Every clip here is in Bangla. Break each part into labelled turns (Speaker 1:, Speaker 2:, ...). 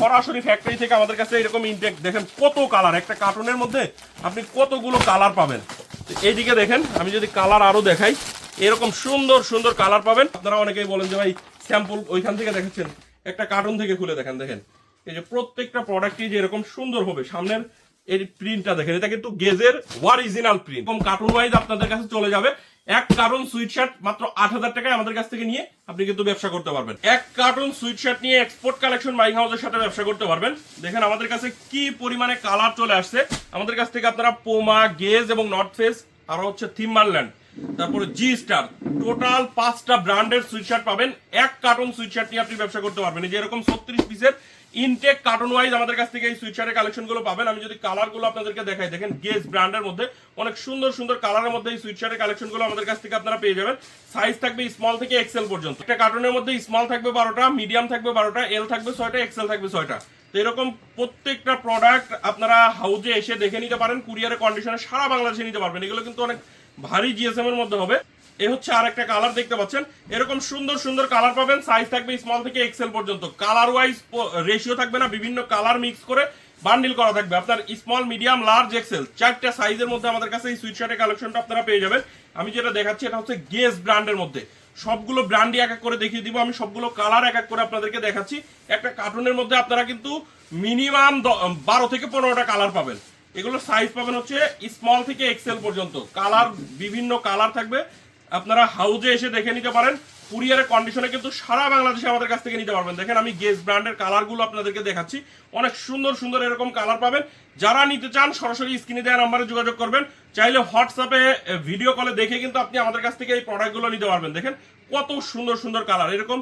Speaker 1: সরাসরি ফ্যাক্টরি থেকে আমাদের কাছে এরকম ইনটেক দেখেন কত কালার, একটা কার্টুনের মধ্যে আপনি কতগুলো কালার পাবেন। এইদিকে দেখেন, আমি যদি কালার আরো দেখাই, এরকম সুন্দর সুন্দর কালার পাবেন। আপনারা অনেকেই বলেন যে ভাই স্যাম্পল ওইখান থেকে দেখাচ্ছেন, একটা কার্টুন থেকে খুলে দেখেন। দেখেন এই যে প্রত্যেকটা প্রোডাক্টই যে এরকম সুন্দর হবে, সামনের এই প্রিন্টটা দেখেন, এটা কিন্তু গেজের অরিজিনাল প্রিন্ট। এরকম কার্টুন ওয়াইজ আপনাদের কাছে চলে যাবে। এক কার্টুন সুইট শার্ট মাত্র 8,000 টাকায় আমাদের কাছ থেকে নিয়ে আপনি কিন্তু ব্যবসা করতে পারবেন। এক কার্টুন সুইট শার্ট নিয়ে এক্সপোর্ট কালেকশন বাইং হাউসের সাথে ব্যবসা করতে পারবেন। দেখেন আমাদের কাছে কি পরিমাণে কালার চলে আসছে। আমাদের কাছ থেকে আপনারা পোমা, গেজ এবং নর্থ ফেস, আরো হচ্ছে থিম্বারল্যান্ড, তারপরে জি স্টার, টোটাল 5টা ব্র্যান্ডের সুইট শার্ট পাবেন। এক কার্টুন সুইট শার্ট নিয়ে আপনি ব্যবসা করতে পারবেন। এই যে এরকম 36 পিসের ইনটেক কার্টুন ওয়াইজ আমাদের কাছ থেকে এই সুইট শার্টের কালেকশন গুলো পাবেন। আমি যদি কালার গুলো আপনাদেরকে দেখাই, দেখেন গেজ ব্র্যান্ডের মধ্যে অনেক সুন্দর সুন্দর কালারের মধ্যে এই সুইট শার্টের কালেকশন গুলো আমাদের কাছ থেকে আপনারা পেয়ে যাবেন। সাইজ থাকবে স্মল থেকে এক্সেল পর্যন্ত। একটা কার্টুনের মধ্যে স্মল থাকবে 12টা, মিডিয়াম থাকবে 12টা, এল থাকবে 6টা, এক্সেল থাকবে 6টা। তো এরকম প্রত্যেকটা প্রোডাক্ট আপনারা হাউজে এসে দেখে নিতে পারেন। কুরিয়ারের কন্ডিশনে সারা বাংলাদেশে নিতে পারবেন। এগুলো কিন্তু অনেক ভারী জিএসএম এর মধ্যে হবে। এ হচ্ছে আর একটা কালার দেখতে পাচ্ছেন, এরকম সুন্দর সুন্দর কালার পাবেন। সাইজ থাকবে স্মল থেকে এক্সেল পর্যন্ত। কালার ওয়াইজ রেশিও থাকবে না, বিভিন্ন কালার মিক্স করে বান্ডিল করা থাকবে। আপনার স্মল, মিডিয়াম, লার্জ, এক্সেল 4টা সাইজের মধ্যে আমাদের কাছে এই সুইট শার্টের কালেকশনটা আপনারা পেয়ে যাবেন। আমি যেটা দেখাচ্ছি এটা হচ্ছে গেজ ব্র্যান্ডের মধ্যে। সবগুলো ব্র্যান্ডই এক এক করে দেখিয়ে দিব। আমি সবগুলো কালার এক এক করে আপনাদেরকে দেখাচ্ছি। একটা কার্টুনের মধ্যে আপনারা কিন্তু মিনিমাম 12 থেকে 15টা কালার পাবেন। এগুলো সাইজ পাবেন হচ্ছে স্মল থেকে এক্সেল পর্যন্ত। কালার বিভিন্ন কালার থাকবে, আপনারা হাউজে এসে দেখে নিতে পারেন। কুরিয়ারের কন্ডিশনে কিন্তু সারা বাংলাদেশে আমাদের কাছ থেকে নিতে পারবেন। দেখেন আমি গেজ ব্র্যান্ডের কালারগুলো আপনাদেরকে দেখাচ্ছি, অনেক সুন্দর সুন্দর এরকম কালার পাবেন। যারা নিতে চান সরাসরি স্ক্রিনে দেওয়া নাম্বারে যোগাযোগ করবেন। চাইলে হোয়াটসঅ্যাপে ভিডিও কলে দেখে কিন্তু আপনি আমাদের কাছ থেকে এই প্রোডাক্টগুলো নিতে পারবেন। দেখেন কত সুন্দর সুন্দর কালার, এরকম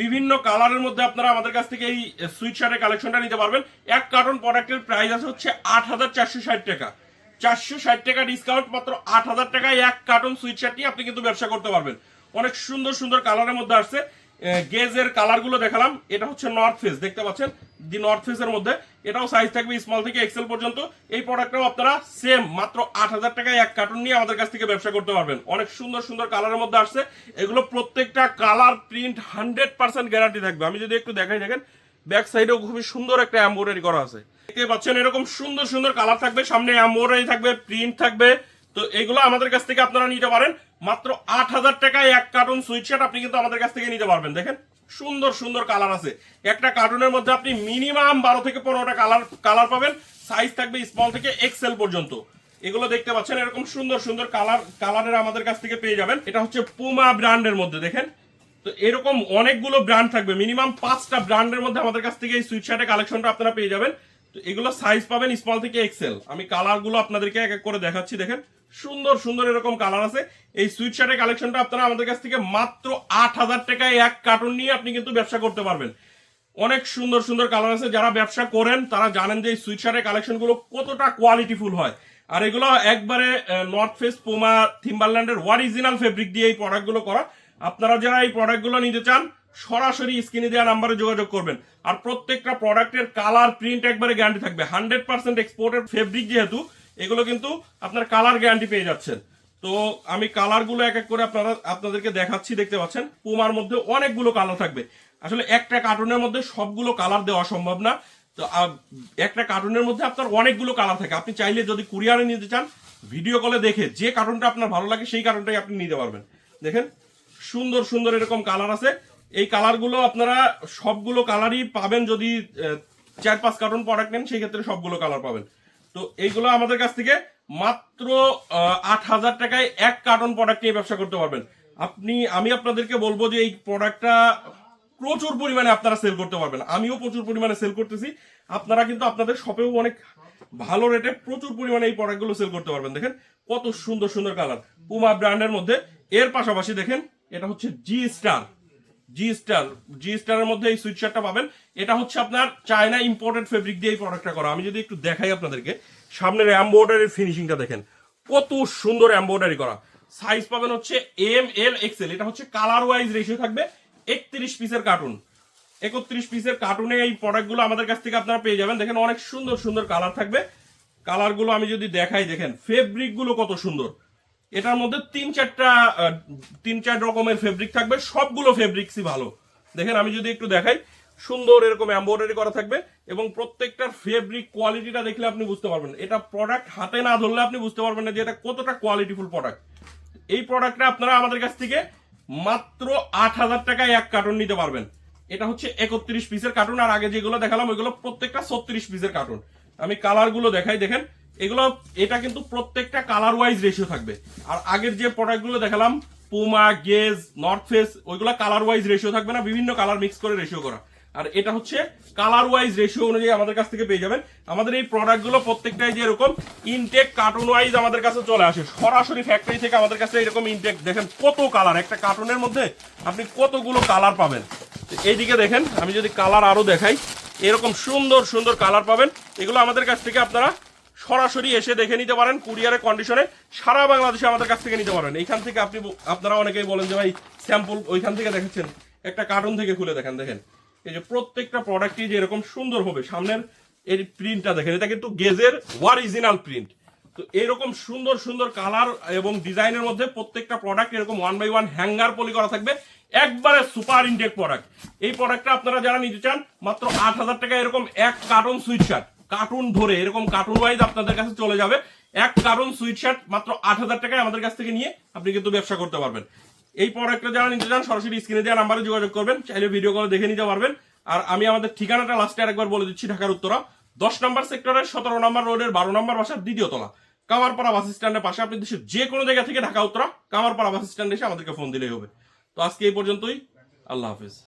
Speaker 1: বিভিন্ন কালারের মধ্যে আপনারা আমাদের কাছ থেকে এই সুইট শার্টের কালেকশনটা নিতে পারবেন। এক কার্টন প্রোডাক্টের প্রাইস আছে হচ্ছে 8,460 টাকা। 460 টাকা ডিসকাউন্ট, মাত্র 8,000 টাকায় এক কার্টন সুইট শার্ট নিয়ে আপনি কিন্তু ব্যবসা করতে পারবেন। অনেক সুন্দর সুন্দর কালারের মধ্যে আসছে। গেজের কালারগুলো দেখালাম। এটা হচ্ছে নর্থ ফেস, দেখতে পাচ্ছেন দি নর্থ ফেসের মধ্যে। এটাও সাইজ থাকবে স্মল থেকে এক্সেল পর্যন্ত। এই প্রোডাক্টটাও আপনারা সেম মাত্র 8,000 টাকায় এক কার্টন নিয়ে আমাদের কাছ থেকে ব্যবসা করতে পারবেন। অনেক সুন্দর সুন্দর কালারের মধ্যে আসছে। এগুলো প্রত্যেকটা কালার প্রিন্ট 100% গ্যারান্টি থাকবে। আমি যদি একটু দেখাই, দেখেন ব্যাক সাইডেও খুবই সুন্দর একটা এমব্রয়ডারি করা আছে, দেখতে পাচ্ছেন। এরকম সুন্দর সুন্দর কালার থাকবে, সামনে এমব্রয়ডারি থাকবে, প্রিন্ট থাকবে। তো এগুলো আমাদের কাছ থেকে আপনারা নিতে পারেন। মাত্র 8,000 টাকায় এক কার্টুন সুইট শার্ট আপনি কিন্তু আমাদের কাছ থেকে নিতে পারবেন। দেখেন সুন্দর সুন্দর কালার আছে। একটা কার্টুনের মধ্যে আপনি মিনিমাম 12 থেকে 15টা কালার পাবেন। সাইজ থাকবে স্মল থেকে এক্সেল পর্যন্ত। এগুলো দেখতে পাচ্ছেন, এরকম সুন্দর সুন্দর কালারের আমাদের কাছ থেকে পেয়ে যাবেন। এটা হচ্ছে পুমা ব্র্যান্ডের মধ্যে, দেখেন। তো এরকম অনেকগুলো ব্র্যান্ড থাকবে, মিনিমাম 5টা ব্র্যান্ডের মধ্যে আমাদের কাছ থেকে এই সুইট শার্টের কালেকশনটা আপনারা পেয়ে যাবেন। তো এগুলো সাইজ পাবেন স্মল থেকে এক্সেল। আমি কালারগুলো আপনাদেরকে এক এক করে দেখাচ্ছি। দেখেন সুন্দর সুন্দর এরকম কালার আছে। এই সুইট শার্টের কালেকশনটা আপনারা আমাদের কাছ থেকে মাত্র 8,000 টাকায় এক কার্টুন নিয়ে আপনি কিন্তু ব্যবসা করতে পারবেন। অনেক সুন্দর সুন্দর কালার আছে। যারা ব্যবসা করেন তারা জানেন যে এই সুইট শার্টের কালেকশনগুলো কতটা কোয়ালিটিফুল হয়। আর এগুলো একবারে নর্থ ফেস, পোমা, থিম্বারল্যান্ডের অরিজিনাল ফেব্রিক দিয়ে এই প্রোডাক্টগুলো করা। আপনারা যারা এই প্রোডাক্টগুলো নিতে চান সরাসরি স্ক্রিনে দেওয়া নাম্বারে যোগাযোগ করবেন। আর প্রত্যেকটা প্রোডাক্টের কালার প্রিন্ট একবারে গ্যারান্টি থাকবে। 100% এক্সপোর্টেড ফেব্রিক, যেহেতু এগুলো কিন্তু আপনার কালার গ্যারান্টি পেয়ে যাচ্ছেন। তো আমি কালারগুলো এক এক করে আপনাদেরকে দেখাচ্ছি। দেখতে পাচ্ছেন পুমার মধ্যে অনেকগুলো কালার থাকবে। আসলে একটা কার্টুনের মধ্যে সবগুলো কালার দেওয়া সম্ভব না। তো একটা কার্টুনের মধ্যে আপনার অনেকগুলো কালার থাকে। আপনি চাইলে যদি কুরিয়ারে নিতে চান, ভিডিও কলে দেখে যে কার্টুনটা আপনার ভালো লাগে সেই কার্টুনটাই আপনি নিতে পারবেন। দেখেন সুন্দর সুন্দর এরকম কালার আছে। এই কালারগুলো আপনারা সবগুলো কালারই পাবেন। যদি 4-5 কার্টুন প্রোডাক্ট নেন সেই ক্ষেত্রে সবগুলো কালার পাবেন। তো এইগুলো আমাদের কাছ থেকে মাত্র 8,000 টাকায় এক কার্টন প্রোডাক্ট নিয়ে ব্যবসা করতে পারবেন। আমি আপনাদেরকে বলবো যে এই প্রোডাক্টটা প্রচুর পরিমাণে আপনারা সেল করতে পারবেন। আমিও প্রচুর পরিমাণে সেল করতেছি। আপনারা কিন্তু আপনাদের শপেও অনেক ভালো রেটে প্রচুর পরিমাণে এই প্রোডাক্টগুলো সেল করতে পারবেন। দেখেন কত সুন্দর সুন্দর কালার পুমা ব্র্যান্ডের মধ্যে। এর পাশাপাশি দেখেন এটা হচ্ছে জি স্টারের মধ্যে এই সুইট শার্টটা পাবেন। এটা হচ্ছে আপনার চায়না ইম্পোর্টেড ফেব্রিক দিয়ে এই প্রোডাক্টটা করা। আমি যদি একটু দেখাই আপনাদেরকে, সামনের এমব্রয়ডারির ফিনিশিংটা দেখেন কত সুন্দর এমব্রয়ডারি করা। সাইজ পাবেন হচ্ছে এম, এল, এক্সেল। এটা হচ্ছে কালার ওয়াইজ রেশিও থাকবে। 31 পিসের কার্টুন, 31 পিসের কার্টুনে এই প্রোডাক্টগুলো আমাদের কাছ থেকে আপনারা পেয়ে যাবেন। দেখেন অনেক সুন্দর সুন্দর কালার থাকবে। কালারগুলো আমি যদি দেখাই, দেখেন ফেব্রিকগুলো কত সুন্দর। এটার মধ্যে 3-4 রকমের ফেব্রিক থাকবে, সবগুলো ফেব্রিক্সই ভালো। দেখেন আমি যদি একটু দেখাই, সুন্দর এরকম এমব্রয়ডারি করা থাকবে এবং প্রত্যেকটার ফেব্রিক কোয়ালিটিটা দেখলে আপনি বুঝতে পারবেন। এটা প্রোডাক্ট হাতে না ধরলে আপনি বুঝতে পারবেন না যে এটা কতটা কোয়ালিটিফুল প্রোডাক্ট। এই প্রোডাক্টটা আপনারা আমাদের কাছ থেকে মাত্র 8,000 টাকায় এক কার্টন নিতে পারবেন। এটা হচ্ছে 31 পিসের কার্টুন, আর আগে যেগুলো দেখালাম ওইগুলো প্রত্যেকটা 36 পিসের কার্টুন। আমি কালার গুলো দেখাই, দেখেন এগুলো, এটা কিন্তু প্রত্যেকটা কালার ওয়াইজ রেশিও থাকবে। আর আগের যে প্রোডাক্ট গুলো দেখালাম পুমা, গেজ, নর্থ ফেস, ওইগুলো কালার ওয়াইজ রেশিও থাকবে না, বিভিন্ন কালার মিক্স করে রেশিও করা। আর এটা হচ্ছে কালার ওয়াইজ রেশিও অনুযায়ী আমাদের কাছ থেকে পেয়ে যাবেন। আমাদের এই প্রোডাক্টগুলো প্রত্যেকটাই যে এরকম ইনটেক কার্টুন ওয়াইজ আমাদের কাছে চলে আসে, সরাসরি ফ্যাক্টরি থেকে আমাদের কাছে এরকম ইনটেক। দেখেন কত কালার, একটা কার্টুনের মধ্যে আপনি কতগুলো কালার পাবেন। এইদিকে দেখেন, আমি যদি কালার আরো দেখাই, এরকম সুন্দর সুন্দর কালার পাবেন। এগুলো আমাদের কাছ থেকে আপনারা সরাসরি এসে দেখে নিতে পারেন, কুরিয়ারের কন্ডিশনে সারা বাংলাদেশে আমাদের কাছ থেকে নিতে পারেন। এইখান থেকে আপনারা অনেকেই বলেন যে ভাই স্যাম্পল ওইখান থেকে দেখাচ্ছেন, একটা কার্টুন থেকে খুলে দেখেন। দেখেন এই যে প্রত্যেকটা প্রোডাক্টই যে এরকম সুন্দর হবে, সামনের এর প্রিন্টটা দেখেন, এটা কিন্তু গেজের অরিজিনাল প্রিন্ট। তো এরকম সুন্দর সুন্দর কালার এবং ডিজাইনের মধ্যে প্রত্যেকটা প্রোডাক্ট এরকম 1 বাই 1 হ্যাঙ্গার পলি করা থাকবে, একবারে সুপার ইনটেক প্রোডাক্ট। এই প্রোডাক্টটা আপনারা যারা নিতে চান মাত্র 8,000 টাকা এরকম এক কার্টন সুইট শার্ট, কার্টুন ধরে এরকম কার্টুন ওয়াইজ আপনাদের কাছে চলে যাবে। এক কার্টন সুইট শার্ট মাত্র 8,000 টাকায় আমাদের কাছ থেকে নিয়ে আপনি কিন্তু ব্যবসা করতে পারবেন। এই প্রোডাক্টটা যারা নিতে চান সরাসরি স্ক্রিনে দেওয়া নাম্বারে যোগাযোগ করবেন, চাইলে ভিডিও কলে দেখে নিতে পারবেন। আর আমি আমাদের ঠিকানাটা লাস্টে আরেকবার বলে দিচ্ছি, ঢাকার উত্তরা 10 নম্বর সেক্টরের 17 নম্বর রোডের 12 নম্বর বাসার দ্বিতীয় তলা, কামারপাড়া বাস স্ট্যান্ডের পাশে। আপনি দেশের যে কোনো জায়গা থেকে ঢাকা উত্তরা কামারপাড়া বাস স্ট্যান্ডে এসে আমাদেরকে ফোন দিলেই হবে। তো আজকে এই পর্যন্তই, আল্লাহ হাফেজ।